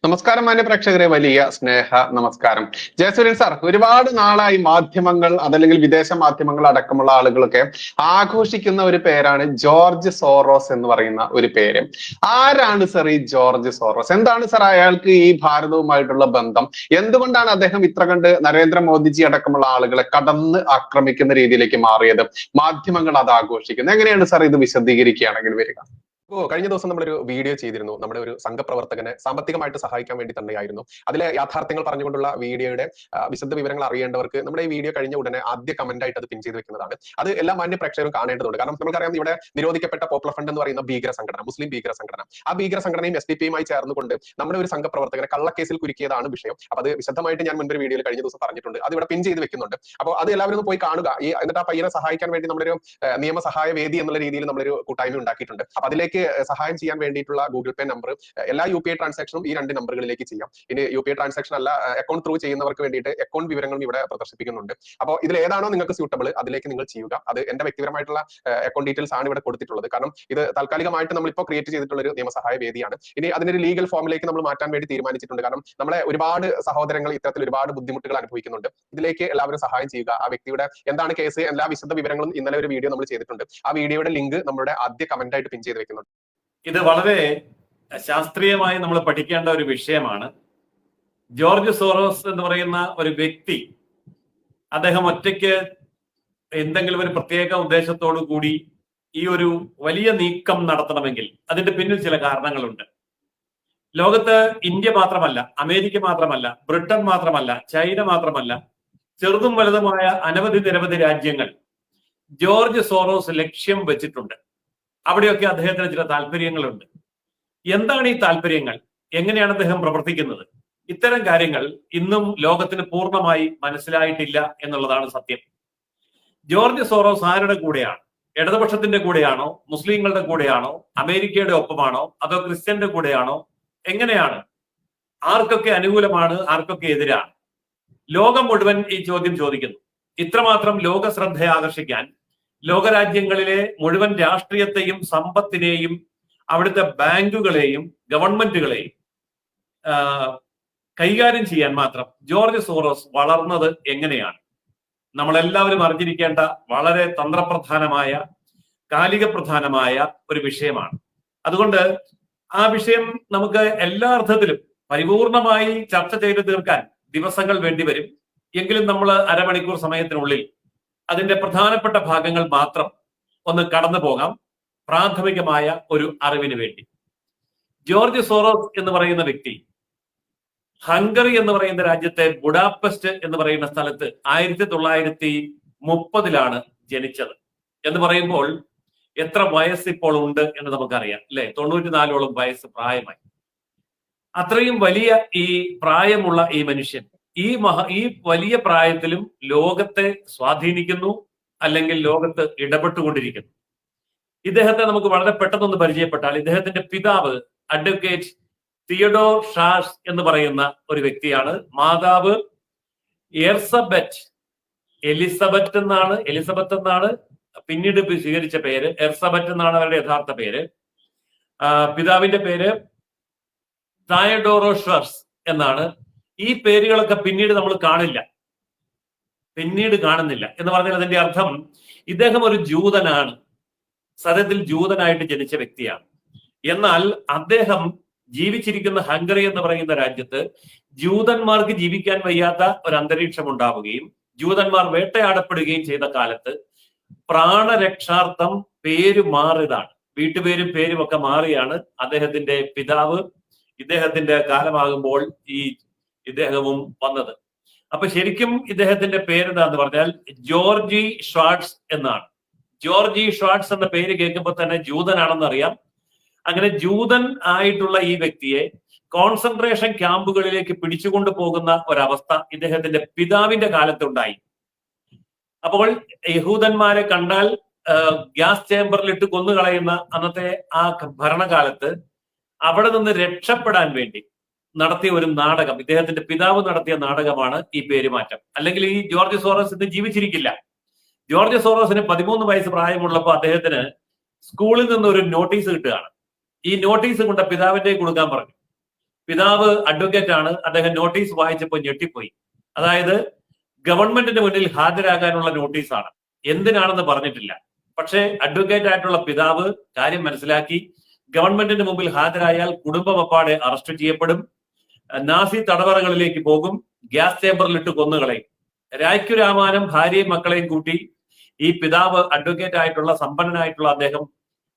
നമസ്കാരം മാന്യ പ്രേക്ഷകരെ, വലിയ സ്നേഹ നമസ്കാരം. ജയസൂര്യൻ സാർ, ഒരുപാട് നാളായി മാധ്യമങ്ങൾ അതല്ലെങ്കിൽ വിദേശ മാധ്യമങ്ങൾ അടക്കമുള്ള ആളുകളൊക്കെ ആഘോഷിക്കുന്ന ഒരു പേരാണ് ജോർജ് സോറോസ് എന്ന് പറയുന്ന ഒരു പേര്. ആരാണ് സർ ഈ ജോർജ് സോറോസ്? എന്താണ് സർ അയാൾക്ക് ഈ ഭാരതവുമായിട്ടുള്ള ബന്ധം? എന്തുകൊണ്ടാണ് അദ്ദേഹം ഇത്ര കണ്ട് നരേന്ദ്രമോദിജി അടക്കമുള്ള ആളുകളെ കടന്ന് ആക്രമിക്കുന്ന രീതിയിലേക്ക് മാറിയത്? മാധ്യമങ്ങൾ അത് ആഘോഷിക്കുന്നത് എങ്ങനെയാണ് സർ? ഇത് വിശദീകരിക്കുകയാണെങ്കിൽ വരിക. കഴിഞ്ഞ ദിവസം നമ്മളൊരു വീഡിയോ ചെയ്തിരുന്നു. നമ്മുടെ ഒരു സംഘപ്രവർത്തകനെ സാമ്പത്തികമായിട്ട് സഹായിക്കാൻ വേണ്ടി തന്നെയായിരുന്നു. അതിലെ യാഥാർത്ഥ്യങ്ങൾ പറഞ്ഞുകൊണ്ടുള്ള വീഡിയോയുടെ വിശദ വിവരങ്ങൾ അറിയേണ്ടവർക്ക് നമ്മുടെ ഈ വീഡിയോ കഴിഞ്ഞ ഉടനെ ആദ്യ കമന്റ് ആയിട്ട് അത് പിൻ ചെയ്ത് വെക്കുന്നതാണ്. അത് എല്ലാ മാന്യ പ്രേക്ഷകരും കാണേണ്ടതുണ്ട്. കാരണം നമുക്കറിയാം, ഇവിടെ നിരോധിക്കപ്പെട്ട പോപ്പുലർ ഫ്രണ്ട് എന്ന് പറയുന്ന ഭീകര സംഘടന, മുസ്ലിം ഭീകര സംഘടന, ആ ഭീകര സംഘടനയും SDP-യുമായി ചേർന്നുകൊണ്ട് നമ്മുടെ ഒരു സംഘപ്രവർത്തകനെ കള്ളക്കേസിൽ കുരുക്കിയതാണ് വിഷയം. അപ്പൊ അത് വിശദമായിട്ട് ഞാൻ മുൻപൊരു വീഡിയോയിൽ കഴിഞ്ഞ ദിവസം പറഞ്ഞിട്ടുണ്ട്. അത് ഇവിടെ പിൻ ചെയ്ത് വെക്കുന്നുണ്ട്. അപ്പോൾ അത് എല്ലാവരും ഒന്ന് പോയി കാണുക. എന്നിട്ട് ആ പയ്യനെ സഹായിക്കാൻ വേണ്ടി നമ്മളൊരു നിയമസഹായ വേദി എന്നുള്ള രീതിയിൽ നമ്മളൊരു കൂട്ടായ്മ ഉണ്ടാക്കിയിട്ടുണ്ട്. അപ്പൊ അതിലേക്ക് സഹായം ചെയ്യാൻ വേണ്ടിയിട്ടുള്ള ഗൂഗിൾ പേ നമ്പർ, എല്ലാ UPI ട്രാൻസാക്ഷനും ഈ 2 നമ്പറുകളിലേക്ക് ചെയ്യാം. ഇനി UPI ട്രാൻസാക്ഷൻ അല്ല, അക്കൗണ്ട് ത്രൂ ചെയ്യുന്നവർക്ക് വേണ്ടിയിട്ട് അക്കൗണ്ട് വിവരങ്ങളും ഇവിടെ പ്രദർശിപ്പിക്കുന്നുണ്ട്. അപ്പോൾ ഇതിൽ ഏതാണോ നിങ്ങൾക്ക് സ്യൂട്ടബിൾ അതിലേക്ക് നിങ്ങൾ ചെയ്യുക. അത് എന്റെ വ്യക്തിപരമായിട്ടുള്ള അക്കൗണ്ട് ഡീറ്റെയിൽസ് ആണ് ഇവിടെ കൊടുത്തിട്ടുള്ളത്. കാരണം ഇത് താൽക്കാലികമായിട്ട് നമ്മളിപ്പോൾ ക്രിയേറ്റ് ചെയ്തിട്ടുള്ള ഒരു നിയമസഹായ വേദിയാണ്. ഇനി അതിനൊരു ലീഗൽ ഫോമിലേക്ക് നമ്മൾ മാറ്റാൻ വേണ്ടി തീരുമാനിച്ചിട്ടുണ്ട്. കാരണം നമ്മളെ ഒരുപാട് സഹോദരങ്ങൾ ഇത്തരത്തിൽ ഒരുപാട് ബുദ്ധിമുട്ടുകൾ അനുഭവിക്കുന്നുണ്ട്. ഇതിലേക്ക് എല്ലാവരും സഹായം ചെയ്യുക. ആ വ്യക്തിയുടെ എന്താണ് കേസ്, എല്ലാ വിശദ വിവരങ്ങളും ഇന്നലെ ഒരു വീഡിയോ നമ്മൾ ചെയ്തിട്ടുണ്ട്. ആ വീഡിയോയുടെ ലിങ്ക് നമ്മുടെ ആദ്യ കമന്റ് ആയിട്ട് പിൻ ചെയ്ത് വെക്കുന്നുണ്ട്. ഇത് വളരെ ശാസ്ത്രീയമായി നമ്മൾ പഠിക്കേണ്ട ഒരു വിഷയമാണ്. ജോർജ് സോറോസ് എന്ന് പറയുന്ന ഒരു വ്യക്തി, അദ്ദേഹം ഒറ്റയ്ക്ക് എന്തെങ്കിലും ഒരു പ്രത്യേക ഉദ്ദേശത്തോടു കൂടി ഈ ഒരു വലിയ നീക്കം നടത്തണമെങ്കിൽ അതിന്റെ പിന്നിൽ ചില കാരണങ്ങളുണ്ട്. ലോകത്ത് ഇന്ത്യ മാത്രമല്ല, അമേരിക്ക മാത്രമല്ല, ബ്രിട്ടൻ മാത്രമല്ല, ചൈന മാത്രമല്ല, ചെറുതും വലുതുമായ നിരവധി രാജ്യങ്ങൾ ജോർജ് സോറോസ് ലക്ഷ്യം വെച്ചിട്ടുണ്ട്. അവിടെയൊക്കെ അദ്ദേഹത്തിന് ചില താല്പര്യങ്ങളുണ്ട്. എന്താണ് ഈ താല്പര്യങ്ങൾ? എങ്ങനെയാണ് അദ്ദേഹം പ്രവർത്തിക്കുന്നത്? ഇത്തരം കാര്യങ്ങൾ ഇന്നും ലോകത്തിന് പൂർണ്ണമായി മനസ്സിലായിട്ടില്ല എന്നുള്ളതാണ് സത്യം. ജോർജ് സോറോസ് ആരുടെ കൂടെയാണ്? ഇടതുപക്ഷത്തിന്റെ കൂടെയാണോ? മുസ്ലിങ്ങളുടെ കൂടെയാണോ? അമേരിക്കയുടെ ഒപ്പമാണോ? അതോ ക്രിസ്ത്യന്റെ കൂടെയാണോ? എങ്ങനെയാണ്? ആർക്കൊക്കെ അനുകൂലമാണ്? ആർക്കൊക്കെ എതിരാണ്? ലോകം മുഴുവൻ ഈ ചോദ്യം ചോദിക്കുന്നു. ഇത്രമാത്രം ലോക ശ്രദ്ധയെ ആകർഷിക്കാൻ ലോകരാജ്യങ്ങളിലെ മുഴുവൻ രാഷ്ട്രീയത്തെയും സമ്പത്തിനെയും അവിടുത്തെ ബാങ്കുകളെയും ഗവൺമെന്റുകളെയും കൈകാര്യം ചെയ്യാൻ മാത്രം ജോർജ് സോറോസ് വളർന്നത് എങ്ങനെയാണ്? നമ്മളെല്ലാവരും അറിഞ്ഞിരിക്കേണ്ട വളരെ തന്ത്രപ്രധാനമായ, കാലിക പ്രധാനമായ ഒരു വിഷയമാണ്. അതുകൊണ്ട് ആ വിഷയം നമുക്ക് എല്ലാ അർത്ഥത്തിലും പരിപൂർണമായി ചർച്ച ചെയ്ത് തീർക്കാൻ ദിവസങ്ങൾ വേണ്ടിവരും. എങ്കിലും നമ്മൾ അരമണിക്കൂർ സമയത്തിനുള്ളിൽ അതിന്റെ പ്രധാനപ്പെട്ട ഭാഗങ്ങൾ മാത്രം ഒന്ന് കടന്നു പോകാം, പ്രാഥമികമായ ഒരു അറിവിന് വേണ്ടി. ജോർജ് സോറോസ് എന്ന് പറയുന്ന വ്യക്തി ഹംഗറി എന്ന് പറയുന്ന രാജ്യത്തെ ബുഡാപെസ്റ്റ് എന്ന് പറയുന്ന സ്ഥലത്ത് 1930 ജനിച്ചത്. എന്ന് പറയുമ്പോൾ എത്ര വയസ്സ് ഇപ്പോൾ ഉണ്ട് എന്ന് നമുക്കറിയാം, അല്ലെ? 94ഓളം വയസ്സ് പ്രായമായി. അത്രയും വലിയ ഈ പ്രായമുള്ള ഈ മനുഷ്യൻ ഈ വലിയ പ്രായത്തിലും ലോകത്തെ സ്വാധീനിക്കുന്നു, അല്ലെങ്കിൽ ലോകത്ത് ഇടപെട്ടുകൊണ്ടിരിക്കുന്നു. ഇദ്ദേഹത്തെ നമുക്ക് വളരെ പെട്ടെന്നൊന്ന് പരിചയപ്പെട്ടാൽ, ഇദ്ദേഹത്തിന്റെ പിതാവ് അഡ്വക്കേറ്റ് തിയഡോർ ഷാർസ് എന്ന് പറയുന്ന ഒരു വ്യക്തിയാണ്. മാതാവ് എലിസബത്ത് എന്നാണ് പിന്നീട് സ്വീകരിച്ച പേര്. എർസബറ്റ് എന്നാണ് അവരുടെ യഥാർത്ഥ പേര്. പിതാവിന്റെ പേര് തായഡോറോ ഷാർസ് എന്നാണ്. ഈ പേരുകളൊക്കെ പിന്നീട് നമ്മൾ കാണുന്നില്ല എന്ന് പറഞ്ഞാൽ അതിന്റെ അർത്ഥം ഇദ്ദേഹം ഒരു ജൂതനാണ്, സത്യത്തിൽ ജൂതനായിട്ട് ജനിച്ച വ്യക്തിയാണ്. എന്നാൽ അദ്ദേഹം ജീവിച്ചിരിക്കുന്ന ഹംഗറി എന്ന് പറയുന്ന രാജ്യത്ത് ജൂതന്മാർക്ക് ജീവിക്കാൻ വയ്യാത്ത ഒരു അന്തരീക്ഷം ഉണ്ടാവുകയും ജൂതന്മാർ വേട്ടയാടപ്പെടുകയും ചെയ്ത കാലത്ത് പ്രാണരക്ഷാർത്ഥം പേര് മാറിയതാണ്. വീട്ടുപേരും പേരും ഒക്കെ മാറിയാണ് അദ്ദേഹത്തിന്റെ പിതാവ് ഇദ്ദേഹത്തിന്റെ കാലമാകുമ്പോൾ ഇദ്ദേഹവും വന്നത്. അപ്പൊ ശരിക്കും ഇദ്ദേഹത്തിന്റെ പേരെന്താന്ന് പറഞ്ഞാൽ ജോർജി ഷ്വാർട്സ് എന്നാണ്. ജോർജി ഷ്വാർട്സ് എന്ന പേര് കേൾക്കുമ്പോൾ തന്നെ ജൂതനാണെന്ന് അറിയാം. അങ്ങനെ ജൂതൻ ആയിട്ടുള്ള ഈ വ്യക്തിയെ കോൺസെൻട്രേഷൻ ക്യാമ്പുകളിലേക്ക് പിടിച്ചുകൊണ്ടു പോകുന്ന ഒരവസ്ഥ ഇദ്ദേഹത്തിന്റെ പിതാവിന്റെ കാലത്തുണ്ടായി. അപ്പോൾ യഹൂദന്മാരെ കണ്ടാൽ ഗ്യാസ് ചേംബറിലിട്ട് കൊന്നുകളയുന്ന അന്നത്തെ ആ ഭരണകാലത്ത് അവിടെ നിന്ന് രക്ഷപ്പെടാൻ വേണ്ടി നടത്തിയ ഒരു നാടകം, ഇദ്ദേഹത്തിന്റെ പിതാവ് നടത്തിയ നാടകമാണ് ഈ പേരുമാറ്റം. അല്ലെങ്കിൽ ഈ ജോർജ് സോറോസ് ഇന്ന് ജീവിച്ചിരിക്കില്ല. ജോർജ് സോറോസിന് 13 വയസ്സ് പ്രായമുള്ളപ്പോൾ അദ്ദേഹത്തിന് സ്കൂളിൽ നിന്ന് ഒരു നോട്ടീസ് കിട്ടുകയാണ്. ഈ നോട്ടീസ് കൊണ്ട് പിതാവിന്റെ കൊടുക്കാൻ പറഞ്ഞു. പിതാവ് അഡ്വക്കേറ്റ് ആണ്. അദ്ദേഹം നോട്ടീസ് വായിച്ചപ്പോൾ ഞെട്ടിപ്പോയി. അതായത് ഗവൺമെന്റിന് മുന്നിൽ ഹാജരാകാനുള്ള നോട്ടീസാണ്, എന്തിനാണെന്ന് പറഞ്ഞിട്ടില്ല. പക്ഷേ അഡ്വക്കേറ്റ് ആയിട്ടുള്ള പിതാവ് കാര്യം മനസ്സിലാക്കി. ഗവൺമെന്റിന് മുമ്പിൽ ഹാജരായാൽ കുടുംബമപ്പാടെ അറസ്റ്റ് ചെയ്യപ്പെടും, നാസി തടവറകളിലേക്ക് പോകും, ഗ്യാസ് ചേമ്പറിലിട്ട് കൊന്നുകളയും. രായ്ക്കുരാമാനം ഭാര്യയും മക്കളെയും കൂട്ടി ഈ പിതാവ് അഡ്വക്കേറ്റ് ആയിട്ടുള്ള സമ്പന്നനായിട്ടുള്ള അദ്ദേഹം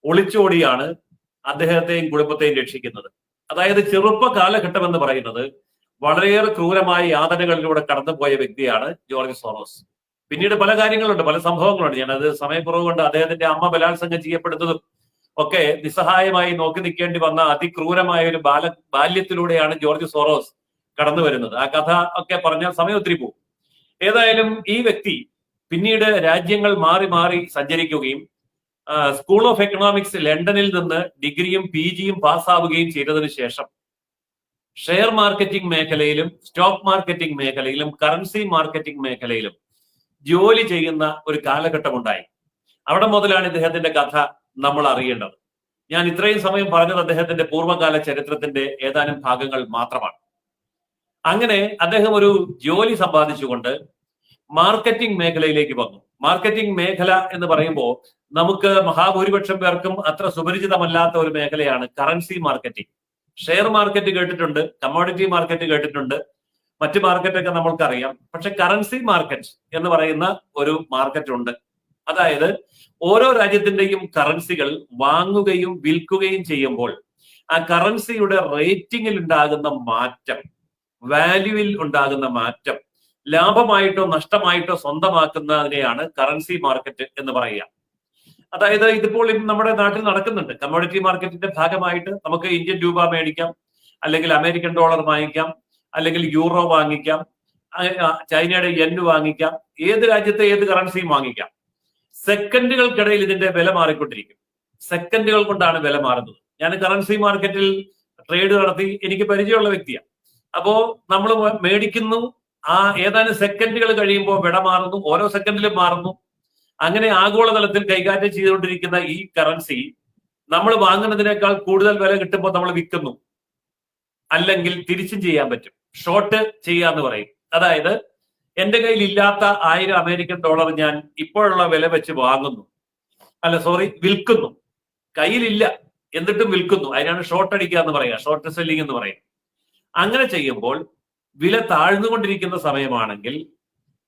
ഒളിച്ചോടിയാണ് അദ്ദേഹത്തെയും കുടുംബത്തെയും രക്ഷിക്കുന്നത്. അതായത് ചെറുപ്പ കാലഘട്ടം എന്ന് പറയുന്നത് വളരെയേറെ ക്രൂരമായ യാതനകളിലൂടെ കടന്നുപോയ വ്യക്തിയാണ് ജോർജ് സോറോസ്. പിന്നീട് പല കാര്യങ്ങളുണ്ട്, പല സംഭവങ്ങളുണ്ട്. ഞാനത് സമയക്കുറവ് കൊണ്ട് അദ്ദേഹത്തിന്റെ അമ്മ ബലാത്സംഗം ചെയ്യപ്പെടുന്നതും ഒക്കെ നിസ്സഹായമായി നോക്കി നിൽക്കേണ്ടി വന്ന അതിക്രൂരമായ ഒരു ബാല്യത്തിലൂടെയാണ് ജോർജ് സോറോസ് കടന്നു വരുന്നത്. ആ കഥ ഒക്കെ പറഞ്ഞാൽ സമയം ഒത്തിരി പോകും. ഏതായാലും ഈ വ്യക്തി പിന്നീട് രാജ്യങ്ങൾ മാറി മാറി സഞ്ചരിക്കുകയും സ്കൂൾ ഓഫ് എക്കണോമിക്സ് ലണ്ടനിൽ നിന്ന് ഡിഗ്രിയും PGയും പാസ്സാവുകയും ചെയ്തതിനു ശേഷം ഷെയർ മാർക്കറ്റിംഗ് മേഖലയിലും സ്റ്റോക്ക് മാർക്കറ്റിംഗ് മേഖലയിലും കറൻസി മാർക്കറ്റിംഗ് മേഖലയിലും ജോലി ചെയ്യുന്ന ഒരു കാലഘട്ടം ഉണ്ടായി. അവിടെ മുതലാണ് ഇദ്ദേഹത്തിന്റെ കഥ നമ്മൾ അറിയേണ്ടത്. ഞാൻ ഇത്രയും സമയം പറഞ്ഞത് അദ്ദേഹത്തിന്റെ പൂർവ്വകാല ചരിത്രത്തിന്റെ ഏതാനും ഭാഗങ്ങൾ മാത്രമാണ്. അങ്ങനെ അദ്ദേഹം ഒരു ജോലി സമ്പാദിച്ചുകൊണ്ട് മാർക്കറ്റിംഗ് മേഖലയിലേക്ക് വന്നു. മാർക്കറ്റിംഗ് മേഖല എന്ന് പറയുമ്പോൾ നമുക്ക് മഹാഭൂരിപക്ഷം പേർക്കും അത്ര സുപരിചിതമല്ലാത്ത ഒരു മേഖലയാണ് കറൻസി മാർക്കറ്റിംഗ്. ഷെയർ മാർക്കറ്റ് കേട്ടിട്ടുണ്ട്, കമ്മോഡിറ്റി മാർക്കറ്റ് കേട്ടിട്ടുണ്ട്, മറ്റു മാർക്കറ്റൊക്കെ നമ്മൾക്കറിയാം. പക്ഷെ കറൻസി മാർക്കറ്റ് എന്ന് പറയുന്ന ഒരു മാർക്കറ്റ് ഉണ്ട്. അതായത് ഓരോ രാജ്യത്തിന്റെയും കറൻസികൾ വാങ്ങുകയും വിൽക്കുകയും ചെയ്യുമ്പോൾ ആ കറൻസിയുടെ റേറ്റിംഗിൽ ഉണ്ടാകുന്ന മാറ്റം, വാല്യൂവിൽ ഉണ്ടാകുന്ന മാറ്റം ലാഭമായിട്ടോ നഷ്ടമായിട്ടോ സ്വന്തമാക്കുന്നതിനെയാണ് കറൻസി മാർക്കറ്റ് എന്ന് പറയുക. അതായത് ഇതിപ്പോൾ നമ്മുടെ നാട്ടിൽ നടക്കുന്നുണ്ട്. കമ്മോഡിറ്റി മാർക്കറ്റിന്റെ ഭാഗമായിട്ട് നമുക്ക് ഇന്ത്യൻ രൂപ മേടിക്കാം, അല്ലെങ്കിൽ അമേരിക്കൻ ഡോളർ വാങ്ങിക്കാം, അല്ലെങ്കിൽ യൂറോ വാങ്ങിക്കാം, ചൈനയുടെ യെൻ വാങ്ങിക്കാം, ഏത് രാജ്യത്തെ ഏത് കറൻസിയും വാങ്ങിക്കാം. സെക്കൻഡുകൾക്കിടയിൽ ഇതിന്റെ വില മാറിക്കൊണ്ടിരിക്കും. സെക്കൻഡുകൾ കൊണ്ടാണ് വില മാറുന്നത്. ഞാൻ കറൻസി മാർക്കറ്റിൽ ട്രേഡ് നടത്തി, എനിക്ക് പരിചയമുള്ള വ്യക്തിയാണ്. അപ്പോ നമ്മൾ മേടിക്കുന്നു, ആ ഏതാനും സെക്കൻഡുകൾ കഴിയുമ്പോൾ വില മാറുന്നു, ഓരോ സെക്കൻഡിലും മാറുന്നു. അങ്ങനെ ആഗോളതലത്തിൽ കൈകാര്യം ചെയ്തുകൊണ്ടിരിക്കുന്ന ഈ കറൻസി നമ്മൾ വാങ്ങുന്നതിനേക്കാൾ കൂടുതൽ വില കിട്ടുമ്പോൾ നമ്മൾ വിൽക്കുന്നു, അല്ലെങ്കിൽ തിരിച്ചും ചെയ്യാൻ പറ്റും. ഷോർട്ട് ചെയ്യാന്ന് പറയും. അതായത് എന്റെ കയ്യിൽ ഇല്ലാത്ത 1000 അമേരിക്കൻ ഡോളർ ഞാൻ ഇപ്പോഴുള്ള വില വെച്ച് വാങ്ങുന്നു, വിൽക്കുന്നു. കയ്യിലില്ല എന്നിട്ടും വിൽക്കുന്നു. അതിനാണ് ഷോർട്ട് അടിക്കുക എന്ന് പറയുക, ഷോർട്ട് സെല്ലിംഗ് എന്ന് പറയും. അങ്ങനെ ചെയ്യുമ്പോൾ വില താഴ്ന്നുകൊണ്ടിരിക്കുന്ന സമയമാണെങ്കിൽ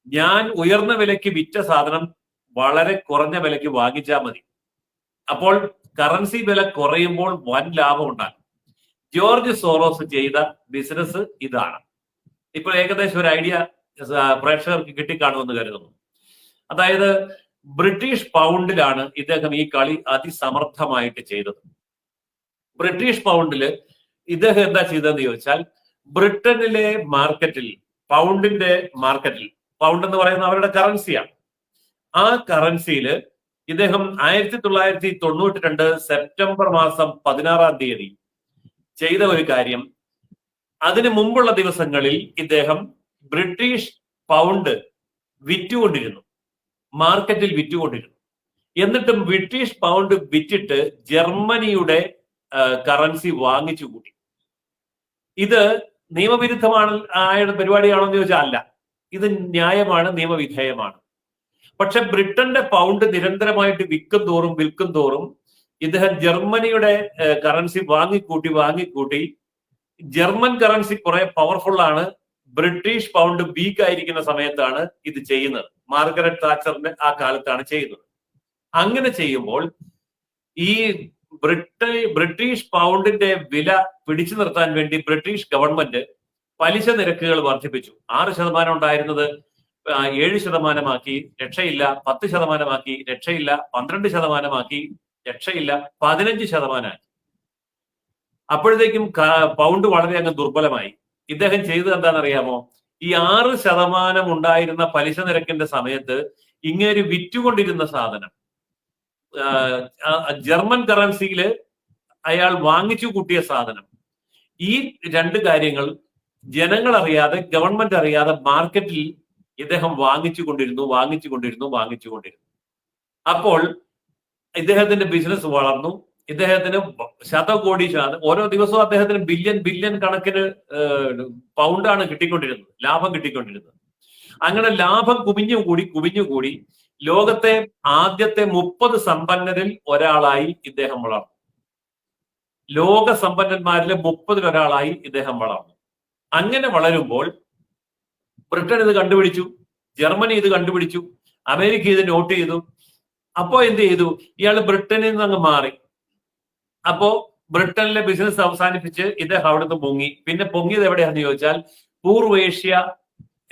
ഞാൻ ഉയർന്ന വിലയ്ക്ക് വിറ്റ സാധനം വളരെ കുറഞ്ഞ വിലയ്ക്ക് വാങ്ങിച്ചാൽ മതി. അപ്പോൾ കറൻസി വില കുറയുമ്പോൾ വൻ ലാഭം ഉണ്ടാകും. ജോർജ് സോറോസ് ചെയ്ത ബിസിനസ് ഇതാണ്. ഇപ്പോൾ ഏകദേശം ഒരു ഐഡിയ പ്രേക്ഷകർക്ക് കിട്ടിക്കാണുമെന്ന് കരുതുന്നു. അതായത് ബ്രിട്ടീഷ് പൗണ്ടിലാണ് ഇദ്ദേഹം ഈ കളി അതിസമർത്ഥമായിട്ട് ചെയ്തത്. ബ്രിട്ടീഷ് പൗണ്ടില് ഇദ്ദേഹം എന്താ ചെയ്തതെന്ന് ചോദിച്ചാൽ, ബ്രിട്ടനിലെ മാർക്കറ്റിൽ, പൗണ്ടിന്റെ മാർക്കറ്റിൽ, പൗണ്ട് എന്ന് പറയുന്ന അവരുടെ കറൻസിയാണ്, ആ കറൻസിയില് ഇദ്ദേഹം 1992 സെപ്റ്റംബർ മാസം 16-ാം തീയതി ചെയ്ത ഒരു കാര്യം, അതിനു മുമ്പുള്ള ദിവസങ്ങളിൽ ഇദ്ദേഹം ബ്രിട്ടീഷ് പൗണ്ട് വിറ്റുകൊണ്ടിരുന്നു, മാർക്കറ്റിൽ വിറ്റുകൊണ്ടിരുന്നു. എന്നിട്ടും ബ്രിട്ടീഷ് പൗണ്ട് വിറ്റിട്ട് ജർമ്മനിയുടെ കറൻസി വാങ്ങിച്ചു കൂട്ടി. ഇത് നിയമവിരുദ്ധമാണ് ആയ പരിപാടിയാണോ എന്ന് ചോദിച്ചാൽ അല്ല, ഇത് ന്യായമാണ്, നിയമവിധേയമാണ്. പക്ഷെ ബ്രിട്ടന്റെ പൗണ്ട് നിരന്തരമായിട്ട് വിൽക്കും തോറും ഇദ്ദേഹം ജർമ്മനിയുടെ കറൻസി വാങ്ങിക്കൂട്ടി. ജർമ്മൻ കറൻസി കുറെ പവർഫുൾ ആണ്, ബ്രിട്ടീഷ് പൗണ്ട് വീക്ക് ആയിരിക്കുന്ന സമയത്താണ് ഇത് ചെയ്യുന്നത്. മാർഗരറ്റ് താച്ചറിന്റെ ആ കാലത്താണ് ചെയ്യുന്നത്. അങ്ങനെ ചെയ്യുമ്പോൾ ഈ ബ്രിട്ടീഷ് പൗണ്ടിന്റെ വില പിടിച്ചു നിർത്താൻ വേണ്ടി ബ്രിട്ടീഷ് ഗവൺമെന്റ് പലിശ നിരക്കുകൾ വർദ്ധിപ്പിച്ചു. 6% ഉണ്ടായിരുന്നത് 7% രക്ഷയില്ല, 10% രക്ഷയില്ല, 12% രക്ഷയില്ല, 15%. അപ്പോഴത്തേക്കും പൗണ്ട് വളരെ അങ്ങ് ദുർബലമായി. ഇദ്ദേഹം ചെയ്തത് എന്താണെന്നറിയാമോ? ഈ 6% ഉണ്ടായിരുന്ന പലിശ നിരക്കിന്റെ സമയത്ത് ഇങ്ങനെ വിറ്റുകൊണ്ടിരുന്ന സാധനം ജർമ്മൻ കറൻസിയിൽ അയാൾ വാങ്ങിച്ചു കൂട്ടിയ സാധനം, ഈ രണ്ട് കാര്യങ്ങൾ ജനങ്ങൾ അറിയാതെ, ഗവൺമെന്റ് അറിയാതെ മാർക്കറ്റിൽ ഇദ്ദേഹം വാങ്ങിച്ചുകൊണ്ടിരുന്നു. അപ്പോൾ ഇദ്ദേഹത്തിന്റെ ബിസിനസ് വളർന്നു. ഇദ്ദേഹത്തിന് ശതകോടീശ്വരാണ്. ഓരോ ദിവസവും അദ്ദേഹത്തിന് ബില്യൺ കണക്കിന് പൗണ്ടാണ് കിട്ടിക്കൊണ്ടിരുന്നത്, ലാഭം കിട്ടിക്കൊണ്ടിരുന്നത്. അങ്ങനെ ലാഭം കുമിഞ്ഞുകൂടി ലോകത്തെ ആദ്യത്തെ 30 സമ്പന്നരിൽ ഒരാളായി ഇദ്ദേഹം വളർന്നു. ലോക സമ്പന്നന്മാരിലെ 30-ൽ ഒരാളായി ഇദ്ദേഹം വളർന്നു. അങ്ങനെ വളരുമ്പോൾ ബ്രിട്ടൻ ഇത് കണ്ടുപിടിച്ചു, ജർമ്മനി ഇത് കണ്ടുപിടിച്ചു, അമേരിക്ക ഇത് നോട്ട് ചെയ്തു. അപ്പോ എന്ത് ചെയ്തു? ഇയാൾ ബ്രിട്ടനിൽ നിന്ന് അങ്ങ് മാറി. അപ്പോ ബ്രിട്ടനിലെ ബിസിനസ് അവസാനിപ്പിച്ച് ഇദ്ദേഹം അവിടുന്ന് പൊങ്ങി. പിന്നെ പൊങ്ങിയത് എവിടെയാണെന്ന് ചോദിച്ചാൽ പൂർവേഷ്യ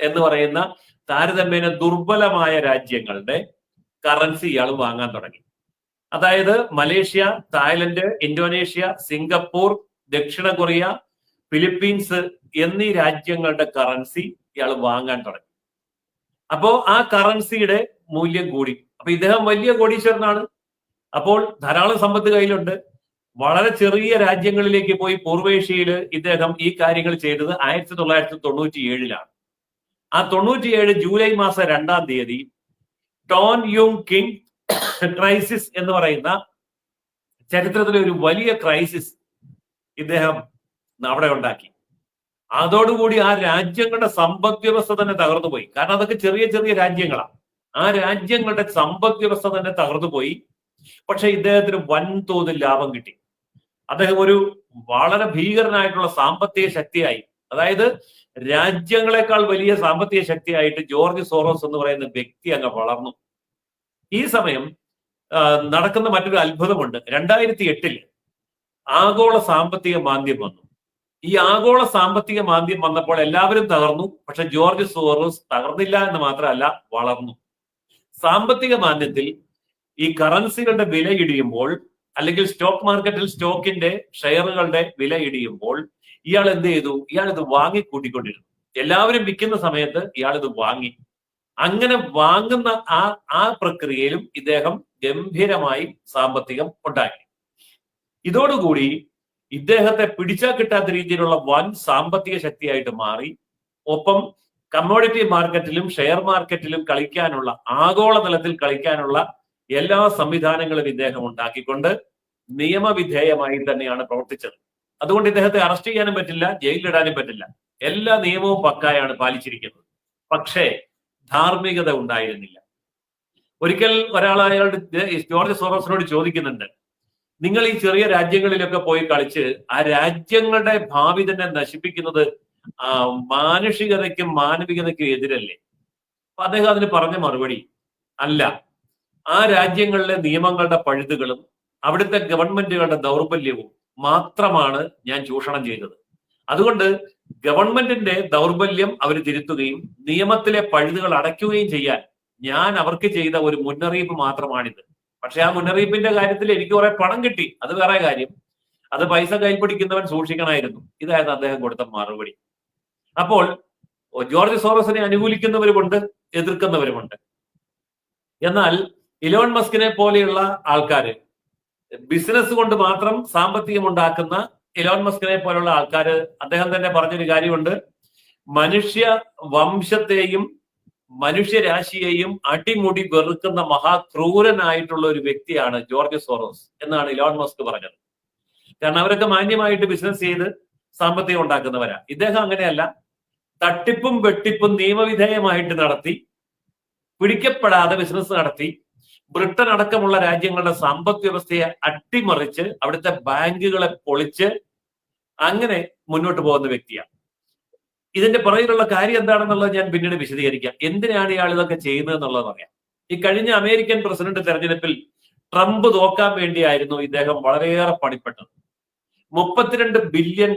എന്ന് പറയുന്ന താരതമ്യേന ദുർബലമായ രാജ്യങ്ങളുടെ കറൻസി ഇയാൾ വാങ്ങാൻ തുടങ്ങി. അതായത് മലേഷ്യ, തായ്ലൻഡ്, ഇന്തോനേഷ്യ, സിംഗപ്പൂർ, ദക്ഷിണ കൊറിയ, ഫിലിപ്പീൻസ് എന്നീ രാജ്യങ്ങളുടെ കറൻസി ഇയാൾ വാങ്ങാൻ തുടങ്ങി. അപ്പോ ആ കറൻസിയുടെ മൂല്യം കൂടി. അപ്പൊ ഇദ്ദേഹം വലിയ കോടീശ്വരനാണ്. അപ്പോൾ ധാരാളം സമ്പത്ത് കയ്യിലുണ്ട്. വളരെ ചെറിയ രാജ്യങ്ങളിലേക്ക് പോയി പൂർവേഷ്യയിൽ ഇദ്ദേഹം ഈ കാര്യങ്ങൾ ചെയ്തത് 1997-ലാണ്. ആ 97 ജൂലൈ മാസം 2-ാം തീയതി ടോൻ യുങ് കിങ് ക്രൈസിസ് എന്ന് പറയുന്ന ചരിത്രത്തിലെ ഒരു വലിയ ക്രൈസിസ് ഇദ്ദേഹം അവിടെ ഉണ്ടാക്കി. അതോടുകൂടി ആ രാജ്യങ്ങളുടെ സമ്പദ് വ്യവസ്ഥ തന്നെ തകർന്നുപോയി. കാരണം അതൊക്കെ ചെറിയ ചെറിയ രാജ്യങ്ങളാണ്. ആ രാജ്യങ്ങളുടെ സമ്പദ് വ്യവസ്ഥ തന്നെ തകർന്നുപോയി. പക്ഷെ ഇദ്ദേഹത്തിന് വൻതോതിൽ ലാഭം കിട്ടി. അദ്ദേഹം ഒരു വളരെ ഭീകരനായിട്ടുള്ള സാമ്പത്തിക ശക്തിയായി, അതായത് രാജ്യങ്ങളെക്കാൾ വലിയ സാമ്പത്തിക ശക്തിയായിട്ട് ജോർജ് സോറോസ് എന്ന് പറയുന്ന വ്യക്തി അങ്ങ് വളർന്നു. ഈ സമയം നടക്കുന്ന മറ്റൊരു അത്ഭുതമുണ്ട്. 2008-ൽ ആഗോള സാമ്പത്തിക മാന്ദ്യം വന്നു. ഈ ആഗോള സാമ്പത്തിക മാന്ദ്യം വന്നപ്പോൾ എല്ലാവരും തകർന്നു. പക്ഷെ ജോർജ് സോറോസ് തകർന്നില്ല എന്ന് മാത്രമല്ല, വളർന്നു. സാമ്പത്തിക മാന്ദ്യത്തിൽ ഈ കറൻസികളുടെ വില ഇടിയുമ്പോൾ, അല്ലെങ്കിൽ സ്റ്റോക്ക് മാർക്കറ്റിൽ സ്റ്റോക്കിന്റെ ഷെയറുകളുടെ വില ഇടിയുമ്പോൾ ഇയാൾ എന്ത് ചെയ്തു? ഇയാൾ ഇത് വാങ്ങിക്കൂട്ടിക്കൊണ്ടിരുന്നു. എല്ലാവരും വിൽക്കുന്ന സമയത്ത് ഇയാൾ ഇത് വാങ്ങി. അങ്ങനെ വാങ്ങുന്ന ആ പ്രക്രിയയിലും ഇദ്ദേഹം ഗംഭീരമായി സാമ്പത്തികം ഉണ്ടാക്കി. ഇതോടുകൂടി ഇദ്ദേഹത്തെ പിടിച്ചാൽ കിട്ടാത്ത രീതിയിലുള്ള വൻ സാമ്പത്തിക ശക്തിയായിട്ട് മാറി. ഒപ്പം കമ്മോഡിറ്റി മാർക്കറ്റിലും ഷെയർ മാർക്കറ്റിലും കളിക്കാനുള്ള, ആഗോളതലത്തിൽ കളിക്കാനുള്ള എല്ലാ സംവിധാനങ്ങളും ഇദ്ദേഹം ഉണ്ടാക്കിക്കൊണ്ട് നിയമവിധേയമായി തന്നെയാണ് പ്രവർത്തിച്ചത്. അതുകൊണ്ട് ഇദ്ദേഹത്തെ അറസ്റ്റ് ചെയ്യാനും പറ്റില്ല, ജയിലിലിടാനും പറ്റില്ല. എല്ലാ നിയമവും പക്കായാണ് പാലിച്ചിരിക്കുന്നത്. പക്ഷേ ധാർമ്മികത ഉണ്ടായിരുന്നില്ല. ഒരിക്കൽ ഒരാൾ അയാളുടെ ജോർജ് സോറോസിനോട് ചോദിക്കുന്നുണ്ട്, നിങ്ങൾ ഈ ചെറിയ രാജ്യങ്ങളിലൊക്കെ പോയി കളിച്ച് ആ രാജ്യങ്ങളുടെ ഭാവി തന്നെ നശിപ്പിക്കുന്നത് മാനുഷികതയ്ക്കും മാനവികതയ്ക്കും എതിരല്ലേ? അപ്പൊ അദ്ദേഹം അതിന് പറഞ്ഞ മറുപടി, അല്ല, ആ രാജ്യങ്ങളിലെ നിയമങ്ങളുടെ പഴുതുകളും അവിടുത്തെ ഗവൺമെന്റുകളുടെ ദൗർബല്യവും മാത്രമാണ് ഞാൻ ചൂഷണം ചെയ്തത്. അതുകൊണ്ട് ഗവൺമെന്റിന്റെ ദൗർബല്യം അവർ തിരുത്തുകയും നിയമത്തിലെ പഴുതുകൾ അടയ്ക്കുകയും ചെയ്യാൻ ഞാൻ അവർക്ക് ചെയ്ത ഒരു മുന്നറിയിപ്പ് മാത്രമാണിത്. പക്ഷെ ആ മുന്നറിയിപ്പിന്റെ കാര്യത്തിൽ എനിക്ക് കുറെ പണം കിട്ടി, അത് വേറെ കാര്യം. അത് പൈസ കയ്യിൽ പിടിക്കുന്നവൻ സൂക്ഷിക്കണമായിരുന്നു. ഇതായിരുന്നു അദ്ദേഹം കൊടുത്ത മറുപടി. അപ്പോൾ ജോർജ് സോറോസിനെ അനുകൂലിക്കുന്നവരുമുണ്ട്, എതിർക്കുന്നവരുമുണ്ട്. എന്നാൽ ഇലോൺ മസ്കിനെ പോലെയുള്ള ആൾക്കാര്, ബിസിനസ് കൊണ്ട് മാത്രം സാമ്പത്തികം ഉണ്ടാക്കുന്ന ഇലോൺ മസ്കിനെ പോലുള്ള ആൾക്കാര്, അദ്ദേഹം തന്നെ പറഞ്ഞൊരു കാര്യമുണ്ട്, മനുഷ്യ വംശത്തെയും മനുഷ്യരാശിയെയും അടിമുടി വെറുക്കുന്ന മഹാക്രൂരനായിട്ടുള്ള ഒരു വ്യക്തിയാണ് ജോർജ് സോറോസ് എന്നാണ് ഇലോൺ മസ്ക് പറഞ്ഞത്. കാരണം അവരൊക്കെ മാന്യമായിട്ട് ബിസിനസ് ചെയ്ത് സാമ്പത്തികം ഉണ്ടാക്കുന്നവരാ. ഇദ്ദേഹം അങ്ങനെയല്ല, തട്ടിപ്പും വെട്ടിപ്പും നിയമവിധേയമായിട്ട് നടത്തി, പിടിക്കപ്പെടാതെ ബിസിനസ് നടത്തി, ബ്രിട്ടൻ അടക്കമുള്ള രാജ്യങ്ങളുടെ സമ്പദ് വ്യവസ്ഥയെ അട്ടിമറിച്ച് അവിടുത്തെ ബാങ്കുകളെ പൊളിച്ച് അങ്ങനെ മുന്നോട്ട് പോകുന്ന വ്യക്തിയാണ്. ഇതിന്റെ പുറകിലുള്ള കാര്യം എന്താണെന്നുള്ളത് ഞാൻ പിന്നീട് വിശദീകരിക്കാം. എന്തിനാണ് ഇയാൾ ഇതൊക്കെ ചെയ്യുന്നത് എന്നുള്ളത് പറയാം. ഈ കഴിഞ്ഞ അമേരിക്കൻ പ്രസിഡന്റ് തെരഞ്ഞെടുപ്പിൽ ട്രംപ് തോക്കാൻ വേണ്ടിയായിരുന്നു ഇദ്ദേഹം വളരെയേറെ പണിപ്പെട്ടത്. $32 ബില്യൺ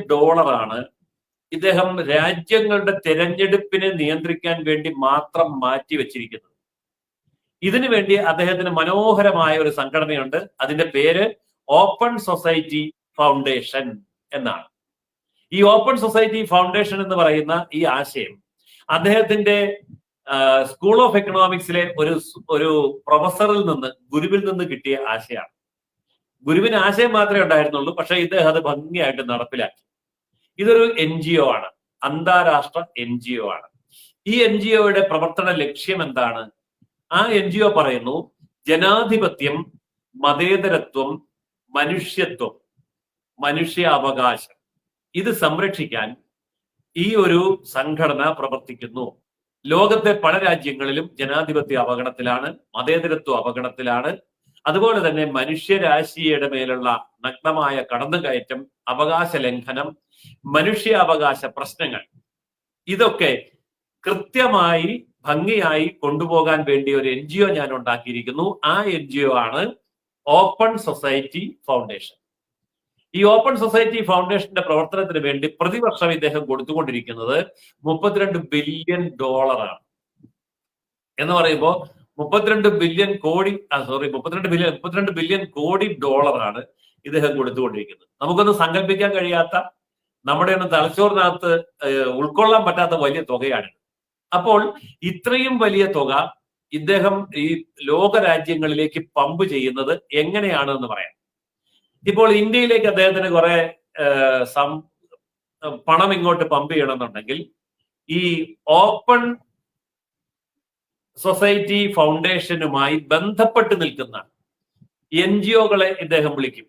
ഇദ്ദേഹം രാജ്യങ്ങളുടെ തെരഞ്ഞെടുപ്പിനെ നിയന്ത്രിക്കാൻ വേണ്ടി മാത്രം മാറ്റി വെച്ചിരിക്കുന്നത്. ഇതിനു വേണ്ടി അദ്ദേഹത്തിന് മനോഹരമായ ഒരു സംഘടനയുണ്ട്. അതിന്റെ പേര് ഓപ്പൺ സൊസൈറ്റി ഫൗണ്ടേഷൻ എന്നാണ്. ഈ ഓപ്പൺ സൊസൈറ്റി ഫൗണ്ടേഷൻ എന്ന് പറയുന്ന ഈ ആശയം അദ്ദേഹത്തിന്റെ സ്കൂൾ ഓഫ് എക്കണോമിക്സിലെ ഒരു പ്രൊഫസറിൽ നിന്ന്, ഗുരുവിൽ നിന്ന് കിട്ടിയ ആശയമാണ്. ഗുരുവിന് ആശയം മാത്രമേ ഉണ്ടായിരുന്നുള്ളൂ, പക്ഷെ ഇദ്ദേഹം അത് ഭംഗിയായിട്ട് നടപ്പിലാക്കി. ഇതൊരു NGO ആണ്, അന്താരാഷ്ട്ര NGO ആണ്. ഈ NGOയുടെ പ്രവർത്തന ലക്ഷ്യം എന്താണ്? ആ NGO പറയുന്നു, ജനാധിപത്യം, മതേതരത്വം, മനുഷ്യത്വം, മനുഷ്യ അവകാശം ഇത് സംരക്ഷിക്കാൻ ഈ ഒരു സംഘടന പ്രവർത്തിക്കുന്നു. ലോകത്തെ പല രാജ്യങ്ങളിലും ജനാധിപത്യ അപകടത്തിലാണ്, മതേതരത്വം അപകടത്തിലാണ്. അതുപോലെ തന്നെ മനുഷ്യരാശിയുടെ മേലുള്ള നഗ്നമായ കടന്നുകയറ്റം, അവകാശ ലംഘനം, മനുഷ്യാവകാശ പ്രശ്നങ്ങൾ ഇതൊക്കെ കൃത്യമായി ഭംഗിയായി കൊണ്ടുപോകാൻ വേണ്ടി ഒരു NGO ഞാൻ ഉണ്ടാക്കിയിരിക്കുന്നു. ആ NGO ആണ് ഓപ്പൺ സൊസൈറ്റി ഫൗണ്ടേഷൻ. ഈ ഓപ്പൺ സൊസൈറ്റി ഫൗണ്ടേഷന്റെ പ്രവർത്തനത്തിന് വേണ്ടി പ്രതിവർഷം ഇദ്ദേഹം കൊടുത്തുകൊണ്ടിരിക്കുന്നത് $32 ബില്യൺ എന്ന് പറയുമ്പോൾ 32 ബില്യൺ കോടി $32 ബില്യൺ കോടി ഇദ്ദേഹം കൊടുത്തുകൊണ്ടിരിക്കുന്നത്. നമുക്കൊന്ന് സങ്കല്പിക്കാൻ കഴിയാത്ത, നമ്മുടെ ഒന്ന് തലച്ചോറിനകത്ത് ഉൾക്കൊള്ളാൻ പറ്റാത്ത വലിയ തുകയാണ്. അപ്പോൾ ഇത്രയും വലിയ തുക ഇദ്ദേഹം ഈ ലോക രാജ്യങ്ങളിലേക്ക് പമ്പ് ചെയ്യുന്നത് എങ്ങനെയാണെന്ന് പറയാം. ഇപ്പോൾ ഇന്ത്യയിലേക്ക് അദ്ദേഹത്തിന് കുറെ പണം ഇങ്ങോട്ട് പമ്പ് ചെയ്യണമെന്നുണ്ടെങ്കിൽ ഈ ഓപ്പൺ സൊസൈറ്റി ഫൗണ്ടേഷനുമായി ബന്ധപ്പെട്ട് നിൽക്കുന്ന NGO-കളെ ഇദ്ദേഹം വിളിക്കും.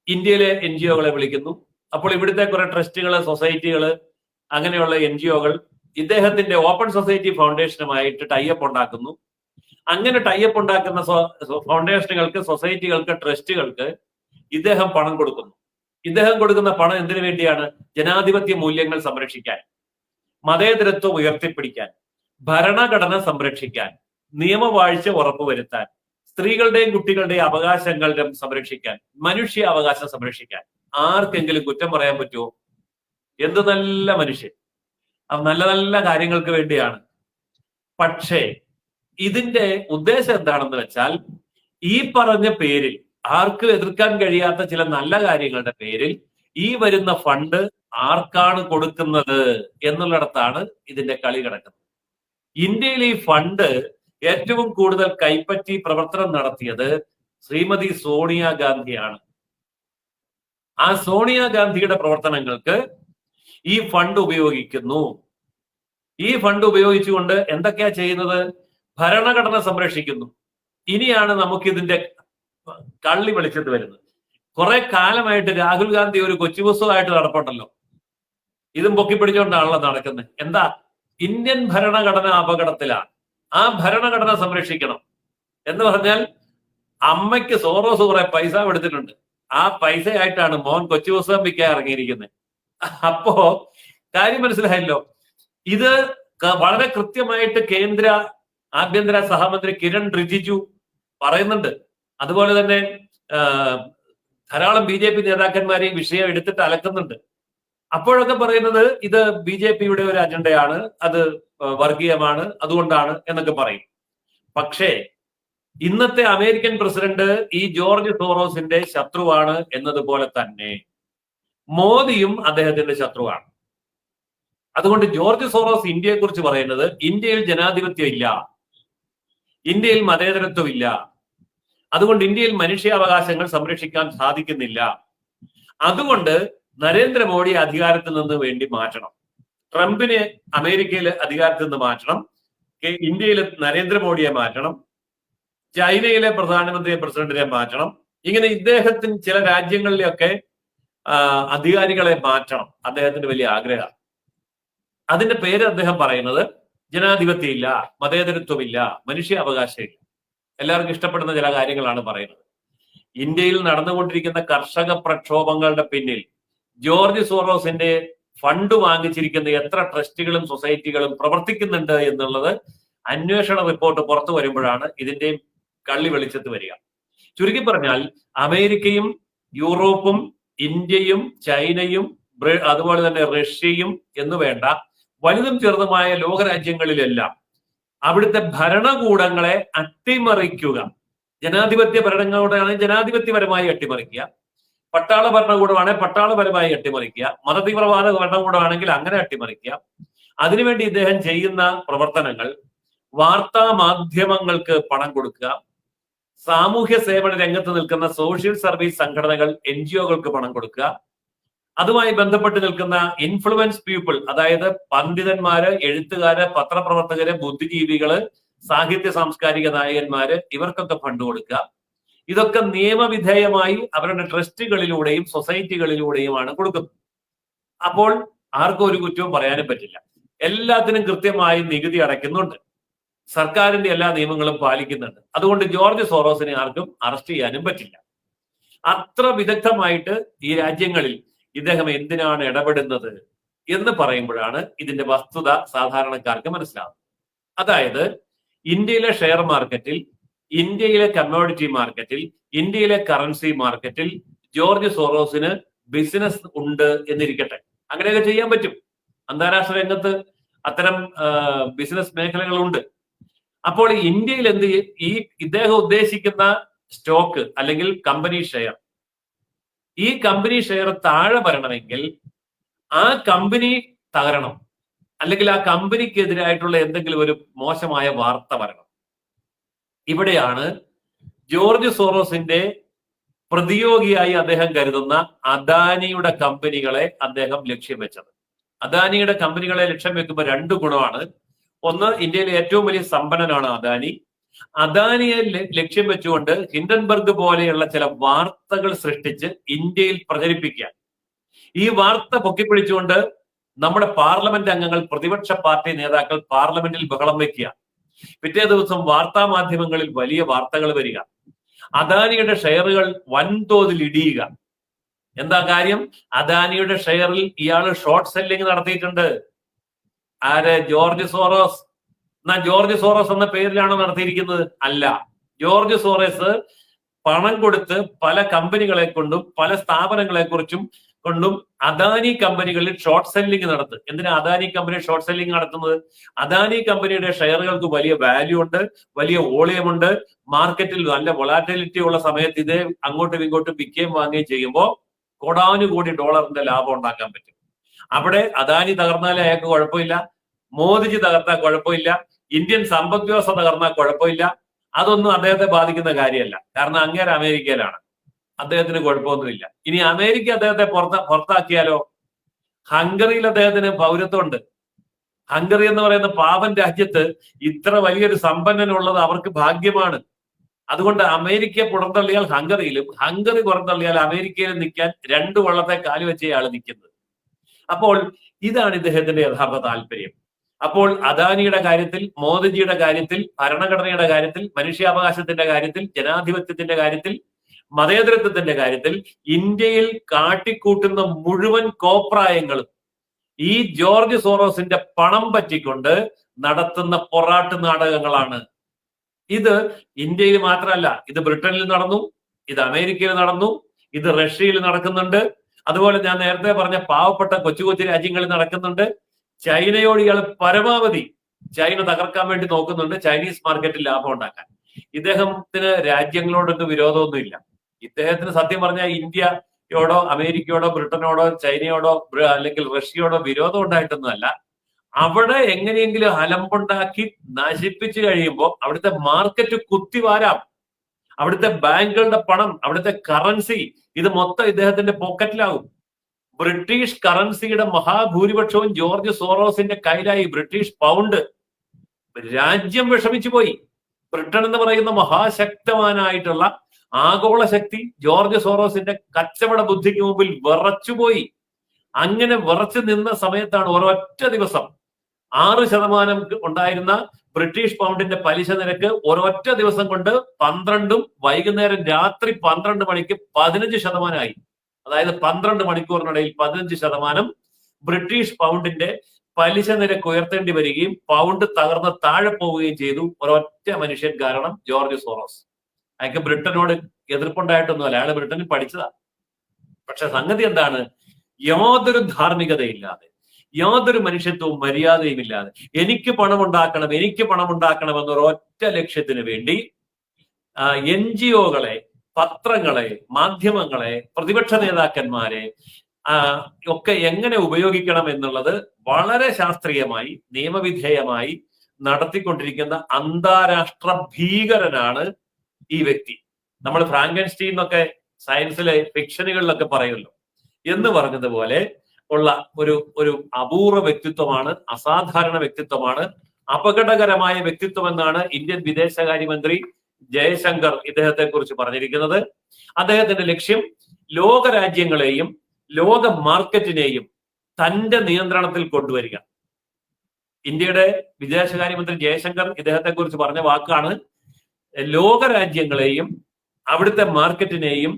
ഇന്ത്യയിലെ NGO-കളെ വിളിക്കുന്നു. അപ്പോൾ ഇവിടുത്തെ കുറെ ട്രസ്റ്റുകള്, സൊസൈറ്റികള്, അങ്ങനെയുള്ള NGO-കൾ ഇദ്ദേഹത്തിന്റെ ഓപ്പൺ സൊസൈറ്റി ഫൗണ്ടേഷനുമായിട്ട് ടൈപ്പ് ഉണ്ടാക്കുന്നു. അങ്ങനെ ടൈപ്പ് ഉണ്ടാക്കുന്ന ഫൗണ്ടേഷനുകൾക്ക്, സൊസൈറ്റികൾക്ക്, ട്രസ്റ്റുകൾക്ക് ഇദ്ദേഹം പണം കൊടുക്കുന്നു. ഇദ്ദേഹം കൊടുക്കുന്ന പണം എന്തിനു വേണ്ടിയാണ്? ജനാധിപത്യ മൂല്യങ്ങൾ സംരക്ഷിക്കാൻ, മതേതരത്വം ഉയർത്തിപ്പിടിക്കാൻ, ഭരണഘടന സംരക്ഷിക്കാൻ, നിയമവാഴ്ച ഉറപ്പുവരുത്താൻ, സ്ത്രീകളുടെയും കുട്ടികളുടെയും അവകാശങ്ങൾ സംരക്ഷിക്കാൻ, മനുഷ്യ അവകാശം സംരക്ഷിക്കാൻ. ആർക്കെങ്കിലും കുറ്റം പറയാൻ പറ്റുമോ? എന്ത് നല്ല മനുഷ്യൻ! നല്ല നല്ല കാര്യങ്ങൾക്ക് വേണ്ടിയാണ്. പക്ഷേ ഇതിന്റെ ഉദ്ദേശം എന്താണെന്ന് വെച്ചാൽ, ഈ പറഞ്ഞ പേരിൽ ആർക്കും എതിർക്കാൻ കഴിയാത്ത ചില നല്ല കാര്യങ്ങളുടെ പേരിൽ ഈ വരുന്ന ഫണ്ട് ആർക്കാണ് കൊടുക്കുന്നത് എന്നുള്ളിടത്താണ് ഇതിന്റെ കളി കിടക്കുന്നത്. ഇന്ത്യയിൽ ഈ ഫണ്ട് ഏറ്റവും കൂടുതൽ കൈപ്പറ്റി പ്രവർത്തനം നടത്തിയത് ശ്രീമതി സോണിയാഗാന്ധിയാണ്. ആ സോണിയാഗാന്ധിയുടെ പ്രവർത്തനങ്ങൾക്ക് ഈ ഫണ്ട് ഉപയോഗിക്കുന്നു. ഈ ഫണ്ട് ഉപയോഗിച്ചുകൊണ്ട് എന്തൊക്കെയാ ചെയ്യുന്നത്? ഭരണഘടന സംരക്ഷിക്കുന്നു. ഇനിയാണ് നമുക്കിതിന്റെ കള്ളി വെളിച്ചത്ത് വരുന്നത്. കുറെ കാലമായിട്ട് രാഹുൽ ഗാന്ധി ഒരു കൊച്ചു പുസ്തകമായിട്ട് നടപ്പുണ്ടല്ലോ, ഇതും പൊക്കിപ്പിടിച്ചുകൊണ്ടാണല്ലോ നടക്കുന്നത്. എന്താ? ഇന്ത്യൻ ഭരണഘടന അപകടത്തിലാണ്, ആ ഭരണഘടന സംരക്ഷിക്കണം എന്ന് പറഞ്ഞാൽ അമ്മയ്ക്ക് സോറോസ് കുറെ പൈസ കൊടുത്തിട്ടുണ്ട്. ആ പൈസയായിട്ടാണ് മോൻ കൊച്ചു പുസ്തകം വിൽക്കാൻ ഇറങ്ങിയിരിക്കുന്നത്. അപ്പോ കാര്യം മനസ്സിലായല്ലോ. ഇത് വളരെ കൃത്യമായിട്ട് കേന്ദ്ര ആഭ്യന്തര സഹമന്ത്രി കിരൺ റിജിജു പറയുന്നുണ്ട്. അതുപോലെ തന്നെ ധാരാളം BJP നേതാക്കന്മാരെ ഈ വിഷയം എടുത്തിട്ട് അലക്കുന്നുണ്ട്. അപ്പോഴൊക്കെ പറയുന്നത് ഇത് BJPയുടെ ഒരു അജണ്ടയാണ്, അത് വർഗീയമാണ്, അതുകൊണ്ടാണ് എന്നൊക്കെ പറയും. പക്ഷേ ഇന്നത്തെ അമേരിക്കൻ പ്രസിഡന്റ് ഈ ജോർജ് സോറോസിന്റെ ശത്രുവാണ് എന്നതുപോലെ തന്നെ മോദിയും അദ്ദേഹത്തിന്റെ ശത്രുവാണ്. അതുകൊണ്ട് ജോർജ് സോറോസ് ഇന്ത്യയെ കുറിച്ച് പറയുന്നത്, ഇന്ത്യയിൽ ജനാധിപത്യം ഇല്ല, ഇന്ത്യയിൽ മതേതരത്വം ഇല്ല, അതുകൊണ്ട് ഇന്ത്യയിൽ മനുഷ്യാവകാശങ്ങൾ സംരക്ഷിക്കാൻ സാധിക്കുന്നില്ല, അതുകൊണ്ട് നരേന്ദ്രമോദി അധികാരത്തിൽ നിന്ന് വേണ്ടി മാറ്റണം, ട്രംപിനെ അമേരിക്കയിൽ അധികാരത്തിൽ നിന്ന് മാറ്റണം, ഇന്ത്യയിൽ നരേന്ദ്രമോദിയെ മാറ്റണം, ചൈനയിലെ പ്രധാനമന്ത്രിയെ, പ്രസിഡന്റിനെ മാറ്റണം. ഇങ്ങനെ ഇദ്ദേഹത്തിന് ചില രാജ്യങ്ങളിലൊക്കെ അധികാരികളെ മാറ്റണം. അദ്ദേഹത്തിന്റെ വലിയ ആഗ്രഹം. അതിന്റെ പേര് അദ്ദേഹം പറയുന്നത് ജനാധിപത്യം ഇല്ല, മതേതരത്വമില്ല, മനുഷ്യാവകാശമില്ല. എല്ലാവർക്കും ഇഷ്ടപ്പെടുന്ന ചില കാര്യങ്ങളാണ് പറയുന്നത്. ഇന്ത്യയിൽ നടന്നുകൊണ്ടിരിക്കുന്ന കർഷക പ്രക്ഷോഭങ്ങളുടെ പിന്നിൽ ജോർജ് സോറോസിന്റെ ഫണ്ട് വാങ്ങിച്ചിരിക്കുന്ന എത്ര ട്രസ്റ്റുകളും സൊസൈറ്റികളും പ്രവർത്തിക്കുന്നുണ്ട് എന്നുള്ളത് അന്വേഷണ റിപ്പോർട്ട് പുറത്തു വരുമ്പോഴാണ് ഇതിന്റെയും കള്ളി വെളിച്ചത്ത് വരിക. ചുരുക്കി പറഞ്ഞാൽ അമേരിക്കയും യൂറോപ്പും ഇന്ത്യയും ചൈനയും അതുപോലെ തന്നെ റഷ്യയും എന്ന് വേണ്ട വലുതും ചെറുതുമായ ലോകരാജ്യങ്ങളിലെല്ലാം അവിടുത്തെ ഭരണകൂടങ്ങളെ അട്ടിമറിക്കുക, ജനാധിപത്യ ഭരണകൂടമാണെങ്കിൽ ജനാധിപത്യപരമായി അട്ടിമറിക്കുക, പട്ടാള ഭരണകൂടമാണെങ്കിൽ പട്ടാളപരമായി അട്ടിമറിക്കുക, മതതീവ്രവാദ ഭരണകൂടമാണെങ്കിൽ അങ്ങനെ അട്ടിമറിക്കുക. അതിനുവേണ്ടി ഇദ്ദേഹം ചെയ്യുന്ന പ്രവർത്തനങ്ങൾ വാർത്താ മാധ്യമങ്ങൾക്ക് പണം കൊടുക്കുക, സാമൂഹ്യ സേവന രംഗത്ത് നിൽക്കുന്ന സോഷ്യൽ സർവീസ് സംഘടനകൾ NGO-കൾക്ക് പണം കൊടുക്കുക, അതുമായി ബന്ധപ്പെട്ട് നിൽക്കുന്ന ഇൻഫ്ലുവൻസ് പീപ്പിൾ, അതായത് പണ്ഡിതന്മാര്, എഴുത്തുകാര്, പത്രപ്രവർത്തകര്, ബുദ്ധിജീവികള്, സാഹിത്യ സാംസ്കാരിക നായകന്മാര്, ഇവർക്കൊക്കെ ഫണ്ട് കൊടുക്കുക. ഇതൊക്കെ നിയമവിധേയമായി അവരുടെ ട്രസ്റ്റുകളിലൂടെയും സൊസൈറ്റികളിലൂടെയുമാണ് കൊടുക്കുന്നത്. അപ്പോൾ ആർക്കും ഒരു കുറ്റവും പറയാനും പറ്റില്ല. എല്ലാത്തിനും കൃത്യമായി നികുതി അടയ്ക്കുന്നുണ്ട്, സർക്കാരിന്റെ എല്ലാ നിയമങ്ങളും പാലിക്കുന്നുണ്ട്. അതുകൊണ്ട് ജോർജ് സോറോസിനെ ആർക്കും അറസ്റ്റ് ചെയ്യാനും പറ്റില്ല. അത്ര വിദഗ്ധമായിട്ട് ഈ രാജ്യങ്ങളിൽ ഇദ്ദേഹം എന്തിനാണ് ഇടപെടുന്നത് എന്ന് പറയുമ്പോഴാണ് ഇതിന്റെ വസ്തുത സാധാരണക്കാർക്ക് മനസ്സിലാവുന്നത്. അതായത് ഇന്ത്യയിലെ ഷെയർ മാർക്കറ്റിൽ, ഇന്ത്യയിലെ കമ്മോഡിറ്റി മാർക്കറ്റിൽ, ഇന്ത്യയിലെ കറൻസി മാർക്കറ്റിൽ ജോർജ് സോറോസിന് ബിസിനസ് ഉണ്ട് എന്നിരിക്കട്ടെ. അങ്ങനെയൊക്കെ ചെയ്യാൻ പറ്റും. അന്താരാഷ്ട്ര രംഗത്ത് അത്തരം ബിസിനസ് മേഖലകളുണ്ട്. അപ്പോൾ ഇന്ത്യയിൽ ഈ ഇദ്ദേഹം ഉദ്ദേശിക്കുന്ന സ്റ്റോക്ക് അല്ലെങ്കിൽ കമ്പനി ഷെയർ, ഈ കമ്പനി ഷെയർ താഴെ വരണമെങ്കിൽ ആ കമ്പനി തകരണം, അല്ലെങ്കിൽ ആ കമ്പനിക്കെതിരായിട്ടുള്ള എന്തെങ്കിലും ഒരു മോശമായ വാർത്ത വരണം. ഇവിടെയാണ് ജോർജ് സോറോസിന്റെ പ്രതിയോഗിയായി അദ്ദേഹം കരുതുന്ന അദാനിയുടെ കമ്പനികളെ അദ്ദേഹം ലക്ഷ്യം വെച്ചത്. അദാനിയുടെ കമ്പനികളെ ലക്ഷ്യം വെക്കുമ്പോൾ രണ്ട് ഗുണമാണ്. ഒന്ന്, ഇന്ത്യയിലെ ഏറ്റവും വലിയ സമ്പന്നനാണ് അദാനി. അദാനിയെ ലക്ഷ്യം വെച്ചുകൊണ്ട് ഹിൻഡൻബർഗ് പോലെയുള്ള ചില വാർത്തകൾ സൃഷ്ടിച്ച് ഇന്ത്യയിൽ പ്രചരിപ്പിക്കുക. ഈ വാർത്ത പൊക്കിപ്പിടിച്ചുകൊണ്ട് നമ്മുടെ പാർലമെന്റ് അംഗങ്ങൾ, പ്രതിപക്ഷ പാർട്ടി നേതാക്കൾ പാർലമെന്റിൽ ബഹളം വയ്ക്കുക. പിറ്റേ ദിവസം വാർത്താ മാധ്യമങ്ങളിൽ വലിയ വാർത്തകൾ വരിക. അദാനിയുടെ ഷെയറുകൾ വൻതോതിൽ ഇടിയുക. എന്താ കാര്യം? അദാനിയുടെ ഷെയറിൽ ഇയാൾ ഷോർട്ട് സെല്ലിംഗ് നടത്തിയിട്ടുണ്ട്. ആര്? George Soros. എന്നാ ജോർജ് സോറോസ് എന്ന പേരിലാണോ നടത്തിയിരിക്കുന്നത്? അല്ല. ജോർജ് സോറോസ് പണം കൊടുത്ത് പല കമ്പനികളെ കൊണ്ടും പല സ്ഥാപനങ്ങളെ കുറിച്ചും കൊണ്ടും അദാനി കമ്പനികളിൽ ഷോർട്ട് സെല്ലിംഗ് നടത്തും. എന്തിനാ അദാനി കമ്പനി ഷോർട്ട് സെല്ലിംഗ് നടത്തുന്നത്? അദാനി കമ്പനിയുടെ ഷെയറുകൾക്ക് വലിയ വാല്യൂ ഉണ്ട്, വലിയ വോളിയമുണ്ട്. മാർക്കറ്റിൽ നല്ല വൊളാറ്റിലിറ്റി ഉള്ള സമയത്ത് ഇത് അങ്ങോട്ടും ഇങ്ങോട്ടും വിൽക്കുകയും വാങ്ങുകയും ചെയ്യുമ്പോൾ കോടാനുകോടി ഡോളറിന്റെ ലാഭം ഉണ്ടാക്കാൻ പറ്റും. അവിടെ അദാനി തകർന്നാലേ അയാൾക്ക് കുഴപ്പമില്ല, മോദിജി തകർത്താൽ കുഴപ്പമില്ല, ഇന്ത്യൻ സമ്പദ് വ്യവസ്ഥ തകർന്നാൽ കുഴപ്പമില്ല. അതൊന്നും അദ്ദേഹത്തെ ബാധിക്കുന്ന കാര്യമല്ല. കാരണം അങ്ങേര് അമേരിക്കയിലാണ്, അദ്ദേഹത്തിന് കുഴപ്പമൊന്നുമില്ല. ഇനി അമേരിക്ക അദ്ദേഹത്തെ പുറത്താക്കിയാലോ? ഹംഗറിയിൽ അദ്ദേഹത്തിന് പൗരത്വമുണ്ട്. ഹംഗറി എന്ന് പറയുന്ന പാവൻ രാജ്യത്ത് ഇത്ര വലിയൊരു സമ്പന്നനുള്ളത് അവർക്ക് ഭാഗ്യമാണ്. അതുകൊണ്ട് അമേരിക്ക പുറന്തള്ളിയാൽ ഹംഗറിയിലും, ഹംഗറി പുറന്തള്ളിയാൽ അമേരിക്കയിലും നിൽക്കാൻ രണ്ട് വള്ളത്തെ കാല് വെച്ചേ ആള് നിൽക്കുന്നത്. അപ്പോൾ ഇതാണ് ഇദ്ദേഹത്തിന്റെ യഥാർത്ഥ താല്പര്യം. അപ്പോൾ അദാനിയുടെ കാര്യത്തിൽ, മോദിജിയുടെ കാര്യത്തിൽ, ഭരണഘടനയുടെ കാര്യത്തിൽ, മനുഷ്യാവകാശത്തിന്റെ കാര്യത്തിൽ, ജനാധിപത്യത്തിന്റെ കാര്യത്തിൽ, മതേതരത്വത്തിന്റെ കാര്യത്തിൽ ഇന്ത്യയിൽ കാട്ടിക്കൂട്ടുന്ന മുഴുവൻ കോപ്രായങ്ങളും ഈ ജോർജ് സോറോസിന്റെ പണം പറ്റിക്കൊണ്ട് നടത്തുന്ന പൊറാട്ട് നാടകങ്ങളാണ്. ഇത് ഇന്ത്യയിൽ മാത്രമല്ല, ഇത് ബ്രിട്ടനിൽ നടന്നു, ഇത് അമേരിക്കയിൽ നടന്നു, ഇത് റഷ്യയിൽ നടക്കുന്നുണ്ട്. അതുപോലെ ഞാൻ നേരത്തെ പറഞ്ഞ പാവപ്പെട്ട കൊച്ചു കൊച്ചു രാജ്യങ്ങളിൽ നടക്കുന്നുണ്ട്. ചൈനയോട് ഇയാൾ പരമാവധി ചൈന തകർക്കാൻ വേണ്ടി നോക്കുന്നുണ്ട്, ചൈനീസ് മാർക്കറ്റിൽ ലാഭം ഉണ്ടാക്കാൻ. ഇദ്ദേഹത്തിന് രാജ്യങ്ങളോടൊന്നും വിരോധമൊന്നുമില്ല. ഇദ്ദേഹത്തിന് സത്യം പറഞ്ഞാൽ ഇന്ത്യയോടോ അമേരിക്കയോടോ ബ്രിട്ടനോടോ ചൈനയോടോ അല്ലെങ്കിൽ റഷ്യയോടോ വിരോധം ഉണ്ടായിട്ടൊന്നുമല്ല. അവിടെ എങ്ങനെയെങ്കിലും അലമ്പുണ്ടാക്കി നശിപ്പിച്ചു കഴിയുമ്പോൾ അവിടുത്തെ മാർക്കറ്റ് കുത്തിവാരാം. അവിടുത്തെ ബാങ്കുകളുടെ പണം, അവിടുത്തെ കറൻസി, ഇത് മൊത്തം ഇദ്ദേഹത്തിന്റെ പോക്കറ്റിലാവും. ബ്രിട്ടീഷ് കറൻസിയുടെ മഹാഭൂരിപക്ഷവും ജോർജ് സോറോസിന്റെ കയ്യിലായി. ബ്രിട്ടീഷ് പൗണ്ട്, രാജ്യം വിഷമിച്ചു പോയി. ബ്രിട്ടൻ എന്ന് പറയുന്ന മഹാശക്തമാനായിട്ടുള്ള ആഗോള ശക്തി ജോർജ് സോറോസിന്റെ കച്ചവട ബുദ്ധിക്ക് മുമ്പിൽ വിറച്ചുപോയി. അങ്ങനെ വിറച്ചു നിന്ന സമയത്താണ് ഒരൊറ്റ ദിവസം 6% ഉണ്ടായിരുന്ന ബ്രിട്ടീഷ് പൗണ്ടിന്റെ പലിശ നിരക്ക് ഒരൊറ്റ ദിവസം കൊണ്ട് 12 വൈകുന്നേരം രാത്രി 12 മണിക്ക് 15%. അതായത് 12 മണിക്കൂറിനിടയിൽ 15% ബ്രിട്ടീഷ് പൗണ്ടിന്റെ പലിശ നിരക്ക് ഉയർത്തേണ്ടി വരികയും പൗണ്ട് തകർന്ന് താഴെ പോവുകയും ചെയ്തു. ഒരൊറ്റ മനുഷ്യൻ കാരണം, ജോർജ് സോറോസ്. അയാൾക്ക് ബ്രിട്ടനോട് എതിർപ്പുണ്ടായിട്ടൊന്നുമല്ല, അയാൾ ബ്രിട്ടനിൽ പഠിച്ചതാ. പക്ഷെ സംഗതി എന്താണ്? യാതൊരു ധാർമ്മികതയില്ലാതെ, യാതൊരു മനുഷ്യത്വവും മര്യാദയും ഇല്ലാതെ എനിക്ക് പണം ഉണ്ടാക്കണം, എനിക്ക് പണം ഉണ്ടാക്കണം എന്നൊരൊറ്റ ലക്ഷ്യത്തിന് വേണ്ടി NGO-കളെ, പത്രങ്ങളെ, മാധ്യമങ്ങളെ, പ്രതിപക്ഷ നേതാക്കന്മാരെ ഒക്കെ എങ്ങനെ ഉപയോഗിക്കണം എന്നുള്ളത് വളരെ ശാസ്ത്രീയമായി, നിയമവിധേയമായി നടത്തിക്കൊണ്ടിരിക്കുന്ന അന്താരാഷ്ട്ര ഭീകരനാണ് ഈ വ്യക്തി. നമ്മൾ ഫ്രാങ്കൻസ്റ്റീൻ എന്നൊക്കെ സയൻസിലെ ഫിക്ഷനുകളിലൊക്കെ പറയുമല്ലോ എന്ന് പറഞ്ഞതുപോലെ ഉള്ള ഒരു അപൂർവ വ്യക്തിത്വമാണ്, അസാധാരണ വ്യക്തിത്വമാണ്, അപകടകരമായ വ്യക്തിത്വം എന്നാണ് ഇന്ത്യൻ വിദേശകാര്യമന്ത്രി ജയശങ്കർ ഇദ്ദേഹത്തെ കുറിച്ച് പറഞ്ഞിരിക്കുന്നത്. അദ്ദേഹത്തിന്റെ ലക്ഷ്യം ലോകരാജ്യങ്ങളെയും ലോക മാർക്കറ്റിനെയും തന്റെ നിയന്ത്രണത്തിൽ കൊണ്ടുവരിക. ഇന്ത്യയുടെ വിദേശകാര്യമന്ത്രി ജയശങ്കർ ഇദ്ദേഹത്തെ കുറിച്ച് പറഞ്ഞ വാക്കാണ് ലോകരാജ്യങ്ങളെയും അവിടുത്തെ മാർക്കറ്റിനെയും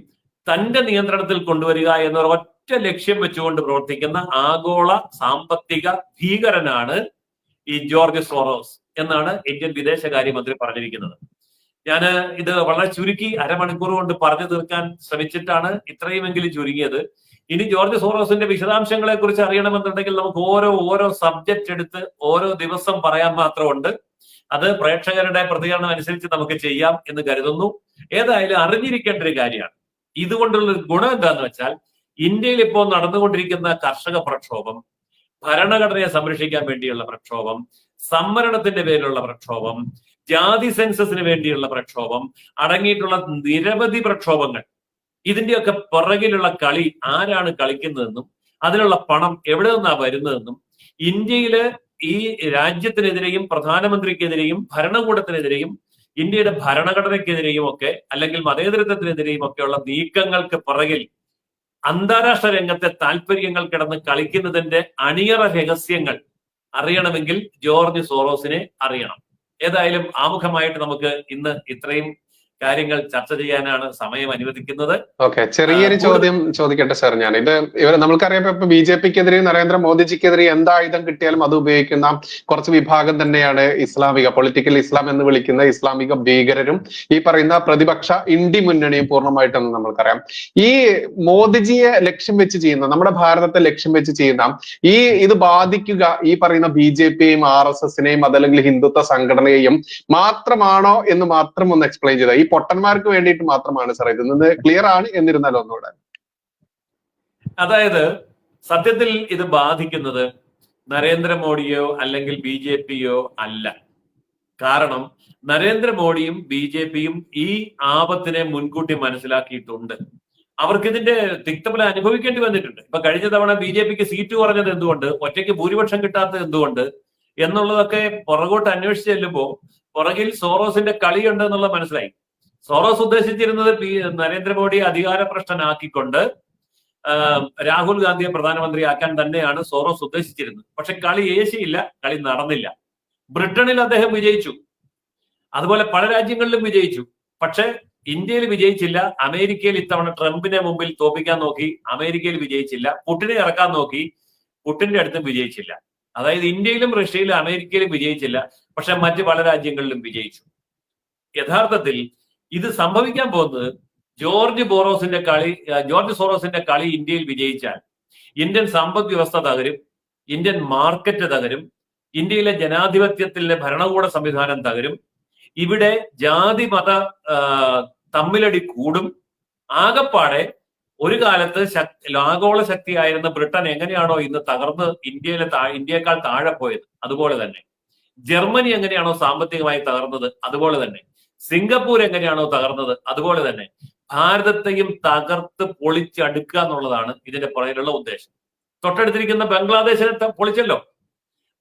തന്റെ നിയന്ത്രണത്തിൽ കൊണ്ടുവരിക എന്നൊരു ഒറ്റ ലക്ഷ്യം വെച്ചുകൊണ്ട് പ്രവർത്തിക്കുന്ന ആഗോള സാമ്പത്തിക ഭീകരനാണ് ഈ ജോർജ് സോറോസ് എന്നാണ് ഇന്ത്യൻ വിദേശകാര്യമന്ത്രി പറഞ്ഞിരിക്കുന്നത്. ഞാൻ ഇത് വളരെ ചുരുക്കി അരമണിക്കൂർ കൊണ്ട് പറഞ്ഞു തീർക്കാൻ ശ്രമിച്ചിട്ടാണ് ഇത്രയുമെങ്കിലും ചുരുങ്ങിയത്. ഇനി ജോർജ് സോറോസിന്റെ വിശദാംശങ്ങളെ കുറിച്ച് അറിയണമെന്നുണ്ടെങ്കിൽ നമുക്ക് ഓരോ സബ്ജക്റ്റ് എടുത്ത് ഓരോ ദിവസം പറയാൻ മാത്രമുണ്ട്. അത് പ്രേക്ഷകരുടെ പ്രതികരണം അനുസരിച്ച് നമുക്ക് ചെയ്യാം എന്ന് കരുതുന്നു. ഏതായാലും അറിഞ്ഞിരിക്കേണ്ട ഒരു കാര്യമാണ്. ഇതുകൊണ്ടുള്ള ഒരു ഗുണം എന്താന്ന് വെച്ചാൽ ഇന്ത്യയിൽ ഇപ്പോൾ നടന്നുകൊണ്ടിരിക്കുന്ന കർഷക പ്രക്ഷോഭം, ഭരണഘടനയെ സംരക്ഷിക്കാൻ വേണ്ടിയുള്ള പ്രക്ഷോഭം, സംവരണത്തിന്റെ പേരിലുള്ള പ്രക്ഷോഭം, ജാതി സെൻസസിന് വേണ്ടിയുള്ള പ്രക്ഷോഭം അടങ്ങിയിട്ടുള്ള നിരവധി പ്രക്ഷോഭങ്ങൾ, ഇതിന്റെയൊക്കെ പുറകിലുള്ള കളി ആരാണ് കളിക്കുന്നതെന്നും അതിനുള്ള പണം എവിടെ നിന്നാ വരുന്നതെന്നും ഇന്ത്യയില് ഈ രാജ്യത്തിനെതിരെയും പ്രധാനമന്ത്രിക്കെതിരെയും ഭരണകൂടത്തിനെതിരെയും ഇന്ത്യയുടെ ഭരണഘടനയ്ക്കെതിരെയും ഒക്കെ അല്ലെങ്കിൽ മതേതരത്വത്തിനെതിരെയും ഒക്കെയുള്ള നീക്കങ്ങൾക്ക് പുറകിൽ അന്താരാഷ്ട്ര രംഗത്തെ താല്പര്യങ്ങൾ കിടന്ന് കളിക്കുന്നതിന്റെ അണിയറ രഹസ്യങ്ങൾ അറിയണമെങ്കിൽ ജോർജ് സോറോസിനെ അറിയണം. ഏതായാലും ആമുഖമായിട്ട് നമുക്ക് ഇന്ന് ഇത്രയും കാര്യങ്ങൾ ചർച്ച ചെയ്യാനാണ് സമയം അനുവദിക്കുന്നത്. ഓക്കെ, ചെറിയൊരു ചോദ്യം ചോദിക്കട്ടെ സാർ. ഞാൻ ഇവർ നമ്മൾക്കറിയാം, ഇപ്പൊ BJPക്കെതിരെയും നരേന്ദ്രമോദിജിക്കെതിരെയും എന്തായുധം കിട്ടിയാലും അത് ഉപയോഗിക്കുന്ന കുറച്ച് വിഭാഗം തന്നെയാണ് ഇസ്ലാമിക പൊളിറ്റിക്കൽ ഇസ്ലാം എന്ന് വിളിക്കുന്ന ഇസ്ലാമിക ഭീകരരും ഈ പറയുന്ന പ്രതിപക്ഷ ഇന്ത്യ മുന്നണിയും പൂർണ്ണമായിട്ടെന്ന് നമ്മൾക്കറിയാം. ഈ മോദിജിയെ ലക്ഷ്യം വെച്ച് ചെയ്യുന്ന, നമ്മുടെ ഭാരതത്തെ ലക്ഷ്യം വെച്ച് ചെയ്യുന്ന ഇത് ബാധിക്കുക ഈ പറയുന്ന BJPയെയും RSSനെയും അതല്ലെങ്കിൽ ഹിന്ദുത്വ സംഘടനയെയും മാത്രമാണോ എന്ന് മാത്രം ഒന്ന് എക്സ്പ്ലെയിൻ ചെയ്ത. ഈ പൊട്ടന്മാർക്ക് വേണ്ടിയിട്ട് മാത്രമാണ് സാർ ഇത് ക്ലിയർ ആണ് എന്നിരുന്നാലും ഒന്നുകൂടെ. അതായത് സത്യത്തിൽ ഇത് ബാധിക്കുന്നത് നരേന്ദ്രമോദിയോ അല്ലെങ്കിൽ BJPയോ അല്ല. കാരണം നരേന്ദ്രമോദിയും BJPയും ഈ ആപത്തിനെ മുൻകൂട്ടി മനസ്സിലാക്കിയിട്ടുണ്ട്. അവർക്കിതിന്റെ തിക്തഫലം അനുഭവിക്കേണ്ടി വന്നിട്ടുണ്ട്. ഇപ്പൊ കഴിഞ്ഞ തവണ BJPക്ക് സീറ്റ് കുറഞ്ഞത് എന്തുകൊണ്ട്, ഒറ്റയ്ക്ക് ഭൂരിപക്ഷം കിട്ടാത്തത് എന്തുകൊണ്ട് എന്നുള്ളതൊക്കെ പുറകോട്ട് അന്വേഷിച്ച് ചെല്ലുമ്പോൾ പുറകിൽ സോറോസിന്റെ കളിയുണ്ട് എന്നുള്ളത് മനസ്സിലായി. സോറോസ് ഉദ്ദേശിച്ചിരുന്നത് നരേന്ദ്രമോദിയെ അധികാരഭ്രഷ്ടനാക്കിക്കൊണ്ട് രാഹുൽ ഗാന്ധിയെ പ്രധാനമന്ത്രിയാക്കാൻ തന്നെയാണ് സോറോസ് ഉദ്ദേശിച്ചിരുന്നത്. പക്ഷെ കളി ഏശിയില്ല, കളി നടന്നില്ല. ബ്രിട്ടനിൽ അദ്ദേഹം വിജയിച്ചു, അതുപോലെ പല രാജ്യങ്ങളിലും വിജയിച്ചു. പക്ഷെ ഇന്ത്യയിൽ വിജയിച്ചില്ല. അമേരിക്കയിൽ ഇത്തവണ ട്രംപിനെ മുമ്പിൽ തോപ്പിക്കാൻ നോക്കി, അമേരിക്കയിൽ വിജയിച്ചില്ല. പുടിനെ ഇറക്കാൻ നോക്കി, പുടിന്റെ അടുത്തും വിജയിച്ചില്ല. അതായത് ഇന്ത്യയിലും റഷ്യയിലും അമേരിക്കയിലും വിജയിച്ചില്ല, പക്ഷെ മറ്റ് പല രാജ്യങ്ങളിലും വിജയിച്ചു. യഥാർത്ഥത്തിൽ ഇത് സംഭവിക്കാൻ പോകുന്നത് ജോർജ് സോറോസിന്റെ കളി ഇന്ത്യയിൽ വിജയിച്ചാൽ ഇന്ത്യൻ സമ്പദ് വ്യവസ്ഥ തകരും, ഇന്ത്യൻ മാർക്കറ്റ് തകരും, ഇന്ത്യയിലെ ജനാധിപത്യത്തിലെ ഭരണകൂട സംവിധാനം തകരും, ഇവിടെ ജാതി മത തമ്മിലടി കൂടും. ആകപ്പാടെ ഒരു കാലത്ത് ആഗോള ശക്തിയായിരുന്ന ബ്രിട്ടൻ എങ്ങനെയാണോ ഇന്ന് തകർന്ന് ഇന്ത്യയെക്കാൾ താഴെ പോയത്, അതുപോലെ തന്നെ ജർമ്മനി എങ്ങനെയാണോ സാമ്പത്തികമായി തകർന്നത്, അതുപോലെ തന്നെ സിംഗപ്പൂർ എങ്ങനെയാണോ തകർന്നത്, അതുപോലെ തന്നെ ഭാരതത്തെയും തകർത്ത് പൊളിച്ചടുക്കുക എന്നുള്ളതാണ് ഇതിന്റെ പുറകിലുള്ള ഉദ്ദേശം. തൊട്ടടുത്തിരിക്കുന്ന ബംഗ്ലാദേശിനെ പൊളിച്ചല്ലോ.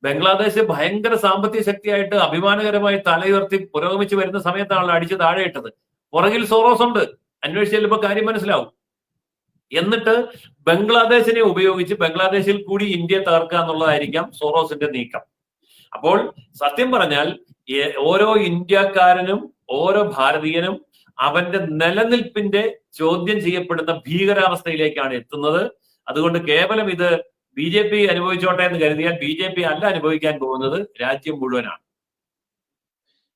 ബംഗ്ലാദേശ് ഭയങ്കര സാമ്പത്തിക ശക്തിയായിട്ട് അഭിമാനകരമായി തലയുയർത്തി പുരോഗമിച്ചു വരുന്ന സമയത്താണല്ലോ അടിച്ച് താഴെ ഇട്ടത്. പുറകിൽ സോറോസ് ഉണ്ട്, അന്വേഷിച്ച് ചെല്ലുമ്പോൾ കാര്യം മനസ്സിലാവും. എന്നിട്ട് ബംഗ്ലാദേശിനെ ഉപയോഗിച്ച് ബംഗ്ലാദേശിൽ കൂടി ഇന്ത്യയെ തകർക്കുക എന്നുള്ളതായിരിക്കാം സോറോസിന്റെ നീക്കം. അപ്പോൾ സത്യം പറഞ്ഞാൽ ഓരോ ഇന്ത്യക്കാരനും ഓരോ ഭാരതീയനും അവന്റെ നിലനിൽപ്പിന്റെ ചോദ്യം ചെയ്യപ്പെടുന്ന ഭീകരാവസ്ഥയിലേക്കാണ് എത്തുന്നത്. അതുകൊണ്ട് കേവലം ഇത് BJP അനുഭവിച്ചോട്ടെ എന്ന് കരുതിയാൽ BJP അല്ല അനുഭവിക്കാൻ പോകുന്നത്, രാജ്യം മുഴുവനാണ്.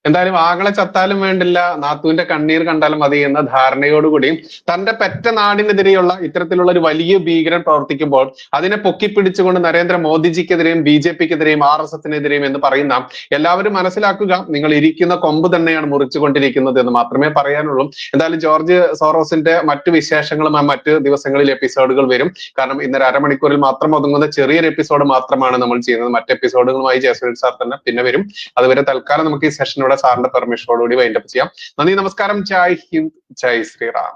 എന്തായാലും ആകളെ ചത്താലും വേണ്ടില്ല, നാത്തുവിന്റെ കണ്ണീർ കണ്ടാലും മതി എന്ന ധാരണയോടുകൂടി തന്റെ പെറ്റ നാടിനെതിരെയുള്ള ഇത്തരത്തിലുള്ള ഒരു വലിയ ഭീകരൻ പ്രവർത്തിക്കുമ്പോൾ അതിനെ പൊക്കിപ്പിടിച്ചുകൊണ്ട് നരേന്ദ്രമോദിജിക്കെതിരെയും BJPക്കെതിരെയും RSSനെതിരെയും എന്ന് പറയുന്ന എല്ലാവരും മനസ്സിലാക്കുക, നിങ്ങൾ ഇരിക്കുന്ന കൊമ്പ് തന്നെയാണ് മുറിച്ചുകൊണ്ടിരിക്കുന്നത് എന്ന് മാത്രമേ പറയാനുള്ളൂ. എന്തായാലും ജോർജ് സോറോസിന്റെ മറ്റു വിശേഷങ്ങളും മറ്റു ദിവസങ്ങളിൽ എപ്പിസോഡുകൾ വരും. കാരണം ഇന്നൊരു അരമണിക്കൂറിൽ മാത്രം ഒതുങ്ങുന്ന ചെറിയൊരു എപ്പിസോഡ് മാത്രമാണ് നമ്മൾ ചെയ്യുന്നത്. മറ്റ് എപ്പിസോഡുകളുമായി ജയസൂര്യൻ സാർ തന്നെ പിന്നെ വരും. അതുവരെ തൽക്കാലം നമുക്ക് ഈ സെഷനോടെ സാറിന്റെ പെർമിഷനോടുകൂടി വൈൻഡപ്പ് ചെയ്യാം. നന്ദി, നമസ്കാരം. ജയ് ഹിന്ദ്, ജയ് ശ്രീറാം.